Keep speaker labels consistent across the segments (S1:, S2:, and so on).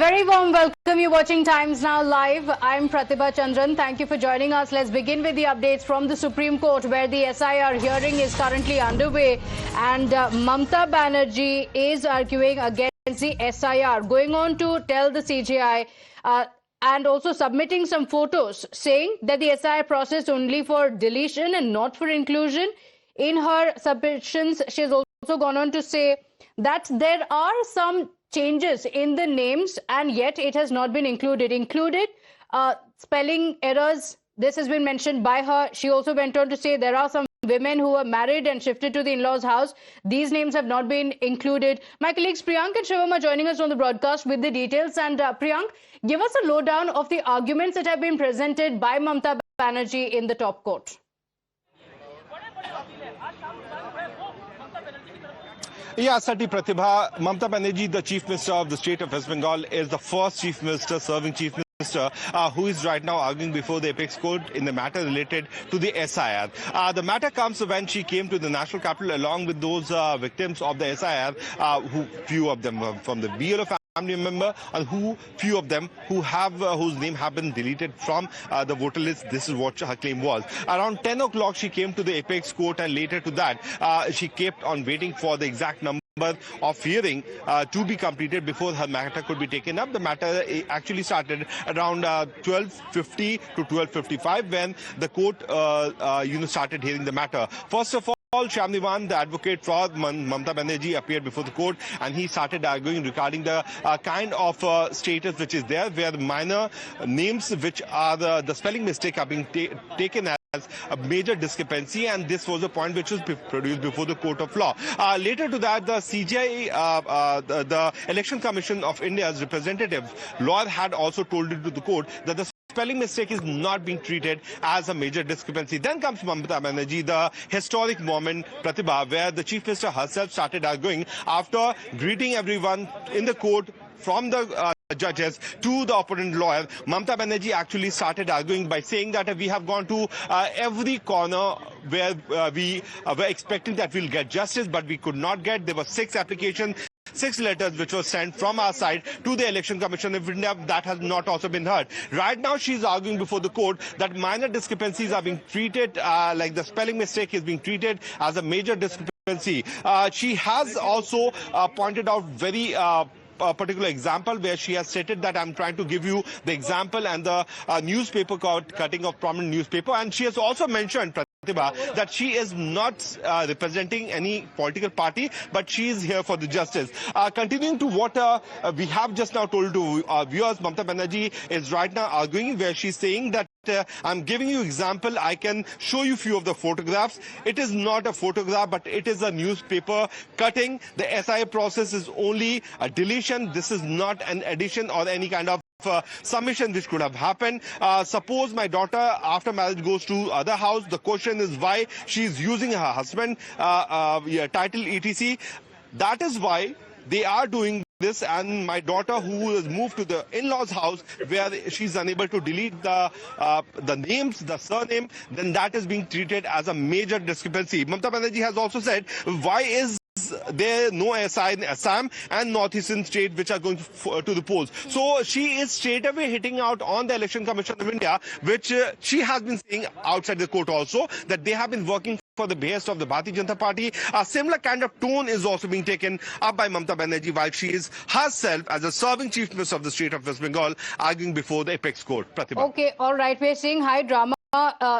S1: very warm welcome. You're watching Times Now Live. I'm Pratibha Chandran. Thank you for joining us. Let's begin with the updates from the Supreme Court, where the SIR hearing is currently underway. And Mamta Banerjee is arguing against the SIR, going on to tell the CJI and also submitting some photos saying that the SIR processed only for deletion and not for inclusion. In her submissions, she has also gone on to say that there are some changes in the names and yet it has not been included. Spelling errors, this has been mentioned by her. She also went on to say there are some women who were married and shifted to the in-laws house. These names have not been included. My colleagues Priyank and Shivam are joining us on the broadcast with the details. And Priyank, give us a lowdown of the arguments that have been presented by Mamta Banerjee in the top court.
S2: Yeah, Sati Pratibha, Mamta Banerjee, the Chief Minister of the state of West Bengal, is the first Chief Minister, serving Chief Minister, who is right now arguing before the Apex Court in the matter related to the SIR. The matter comes when she came to the national capital along with those victims of the SIR, who few of them were from the BLO family member, and few of them whose name have been deleted from the voter list. This is what her claim was. Around 10 o'clock, she came to the Apex Court, and later to that, she kept on waiting for the exact number of hearing to be completed before her matter could be taken up. The matter actually started around 12:50 to 12:55 when the court started hearing the matter. First of all, Shyam Diwan, the advocate for Mamta Banerjee, appeared before the court, and he started arguing regarding the kind of status which is there, where the minor names which are the spelling mistake are being taken as a major discrepancy, and this was a point which was produced before the court of law. Later to that, the CJI, the Election Commission of India's representative lawyer, had also told it to the court that the spelling mistake is not being treated as a major discrepancy. Then comes Mamta Banerjee, the historic moment, Pratibha, where the Chief Minister herself started arguing after greeting everyone in the court, from the judges to the opponent lawyer. Mamta Banerjee actually started arguing by saying that we have gone to every corner where we were expecting that we'll get justice, but we could not get. There were 6 applications, 6 letters which were sent from our side to the Election Commission of India. That has not also been heard. Right now, she's arguing before the court that minor discrepancies are being treated, like the spelling mistake is being treated as a major discrepancy. She has also pointed out very a particular example where she has stated that I'm trying to give you the example and the newspaper cutting of prominent newspaper. And she has also mentioned, Pratibha, that she is not representing any political party, but she is here for the justice. Continuing to what we have just now told to our viewers, Mamta Banerjee is right now arguing where she's saying that I'm giving you example. I can show you few of the photographs. It is not a photograph, but it is a newspaper cutting. The SIA process is only a deletion. This is not an addition or any kind of submission which could have happened. Suppose my daughter after marriage goes to other house. The question is why she is using her husband title etc. That is why they are doing this, and my daughter who has moved to the in-laws house where she's unable to delete the names, the surname, then that is being treated as a major discrepancy. Mamta Banerjee has also said, why is there no SI in Assam and northeastern state which are going to the polls? So she is straight away hitting out on the Election Commission of India, which she has been saying outside the court also, that they have been working for the behest of the Bharatiya Janata Party. A similar kind of tone is also being taken up by Mamta Banerjee while she is herself, as a serving Chief Minister of the state of West Bengal, arguing before the Apex Court. Pratibha.
S1: Okay, all right. We're seeing high drama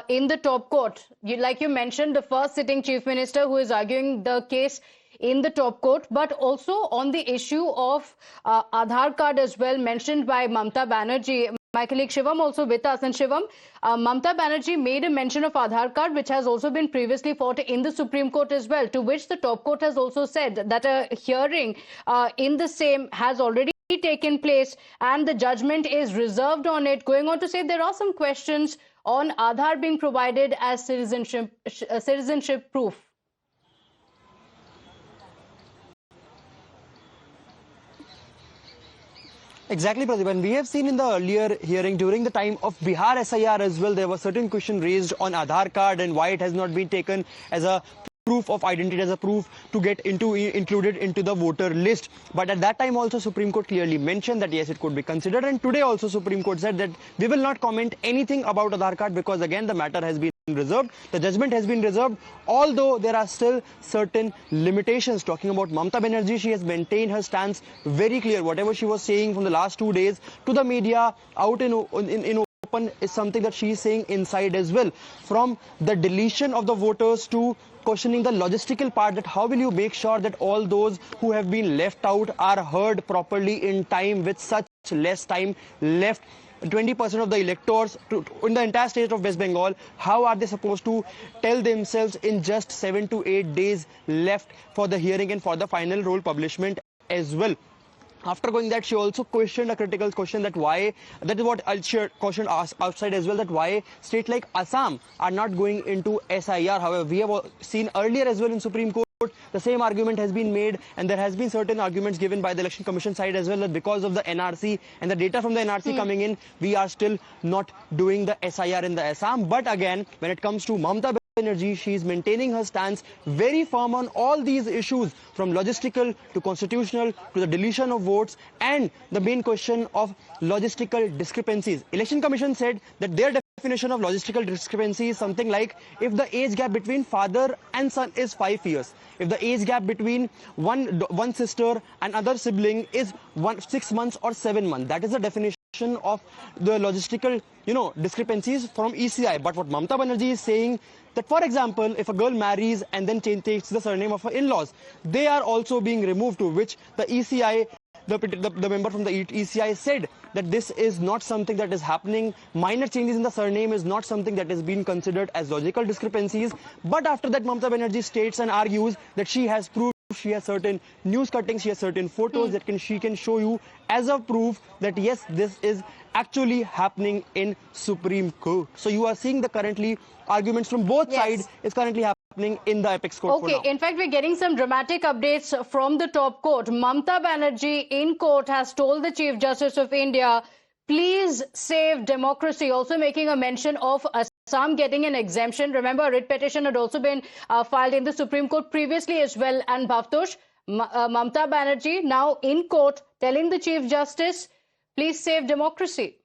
S1: in the top court. Like you mentioned, the first sitting Chief Minister who is arguing the case in the top court, but also on the issue of Aadhaar card as well, mentioned by Mamta Banerjee. My colleague Shivam also with us. And Shivam, Mamta Banerjee made a mention of Aadhaar card, which has also been previously fought in the Supreme Court as well, to which the top court has also said that a hearing in the same has already taken place and the judgment is reserved on it, going on to say there are some questions on Aadhaar being provided as citizenship proof.
S3: Exactly, Pratibha. And we have seen in the earlier hearing during the time of Bihar SIR as well, there was certain question raised on Aadhaar card and why it has not been taken as a proof proof of identity, as a proof to get included into the voter list. But at that time also Supreme Court clearly mentioned that yes, it could be considered, and today also Supreme Court said that we will not comment anything about Aadhaar card because again the matter has been reserved, the judgment has been reserved, although there are still certain limitations. Talking about Mamata Banerjee, she has maintained her stance very clear. Whatever she was saying from the last 2 days to the media out in open is something that she is saying inside as well. From the deletion of the voters to questioning the logistical part, that how will you make sure that all those who have been left out are heard properly in time with such less time left. 20% of the electors in the entire state of West Bengal, how are they supposed to tell themselves in just 7 to 8 days left for the hearing and for the final roll publishment as well? After going that, she also questioned a critical question that why, that is what I'll share question outside as well, that why states like Assam are not going into SIR. However, we have seen earlier as well in Supreme Court, the same argument has been made, and there has been certain arguments given by the Election Commission side as well, that because of the NRC and the data from the NRC coming in, we are still not doing the SIR in the Assam. But again, when it comes to Mamata Banerjee, she is maintaining her stance very firm on all these issues, from logistical to constitutional to the deletion of votes and the main question of logistical discrepancies. Election Commission said that their definition of logistical discrepancy is something like if the age gap between father and son is 5 years, if the age gap between one sister and other sibling is 6 months or 7 months. That is the definition of the logistical, discrepancies from ECI. But what Mamata Banerjee is saying, that for example, if a girl marries and then takes the surname of her in-laws, they are also being removed, to which the ECI, the member from the ECI said that this is not something that is happening. Minor changes in the surname is not something that is being considered as logical discrepancies. But after that, Mamata Banerjee states and argues that she has proved, she has certain news cuttings, she has certain photos that she can show you as a proof that yes, this is actually happening in Supreme Court. So you are seeing the currently arguments from both sides is currently happening in the apex court.
S1: Okay, in fact, we're getting some dramatic updates from the top court. Mamata Banerjee in court has told the Chief Justice of India, please save democracy, also making a mention of Assam getting an exemption. Remember, a writ petition had also been filed in the Supreme Court previously as well. And Bhavtosh, Mamata Banerjee now in court telling the Chief Justice, please save democracy.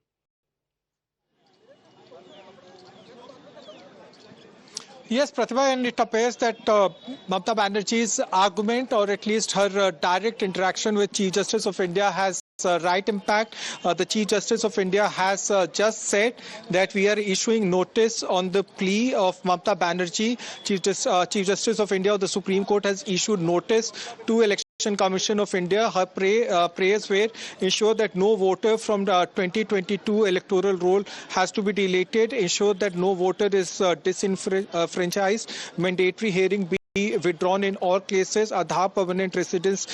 S4: Yes, Pratibha, and it appears that Mamata Banerjee's argument, or at least her direct interaction with Chief Justice of India, has right impact. The Chief Justice of India has just said that we are issuing notice on the plea of Mamata Banerjee. Chief Justice of India of the Supreme Court has issued notice to Election Commission of India. Her prayers were ensure that no voter from the 2022 electoral roll has to be deleted, ensure that no voter is disenfranchised, mandatory hearing be withdrawn in all cases, Aadhaar permanent residence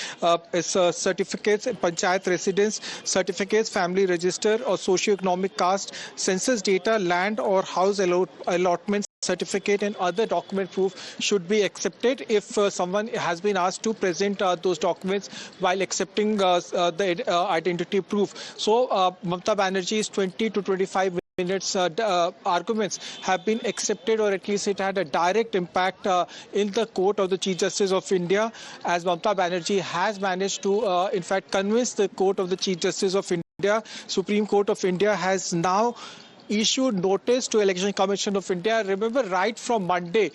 S4: certificates, panchayat residence certificates, family register or socio-economic caste, census data, land or house allotments certificate and other document proof should be accepted if someone has been asked to present those documents while accepting the identity proof. So Mamata Banerjee's 20 to 25 minutes arguments have been accepted, or at least it had a direct impact in the court of the Chief Justice of India, as Mamata Banerjee has managed to in fact convince the court of the Chief Justice of India. Supreme Court of India has now issued notice to Election Commission of India. Remember, right from Monday,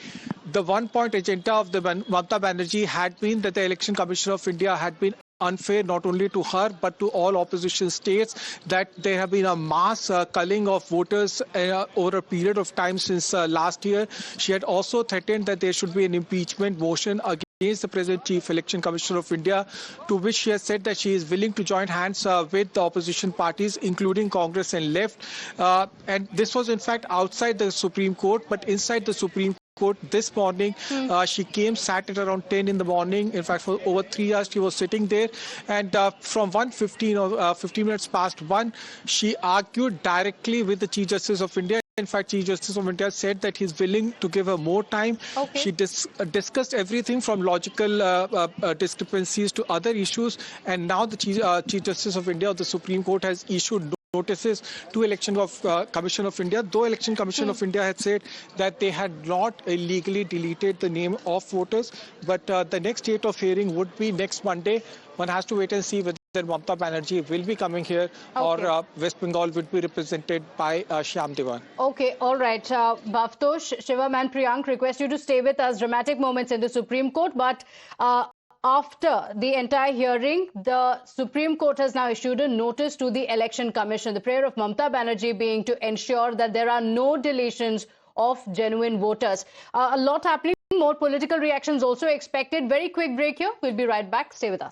S4: the one-point agenda of the Mamata Banerjee had been that the Election Commission of India had been unfair not only to her but to all opposition states, that there have been a mass culling of voters over a period of time since last year. She had also threatened that there should be an impeachment motion against the present Chief Election Commissioner of India, to which she has said that she is willing to join hands with the opposition parties, including Congress and Left. And this was in fact outside the Supreme Court, but inside the Supreme Court this morning, she sat at around 10 in the morning. In fact, for over 3 hours she was sitting there, and from 1:15 or 15 minutes past 1, she argued directly with the Chief Justice of India. In fact, Chief Justice of India said that he's willing to give her more time. Okay. She discussed everything from logical discrepancies to other issues, and now the Chief Justice of India of the Supreme Court has issued notices to Commission of India, though Election Commission of India had said that they had not illegally deleted the name of voters. But the next date of hearing would be next Monday. One has to wait and see whether Mamata Banerjee will be coming here or West Bengal would be represented by Shyam Devan.
S1: Okay, all right. Bhavtosh, Shivam and Priyank, request you to stay with us. Dramatic moments in the Supreme Court, but after the entire hearing, the Supreme Court has now issued a notice to the Election Commission. The prayer of Mamata Banerjee being to ensure that there are no deletions of genuine voters. A lot happening, more political reactions also expected. Very quick break here. We'll be right back. Stay with us.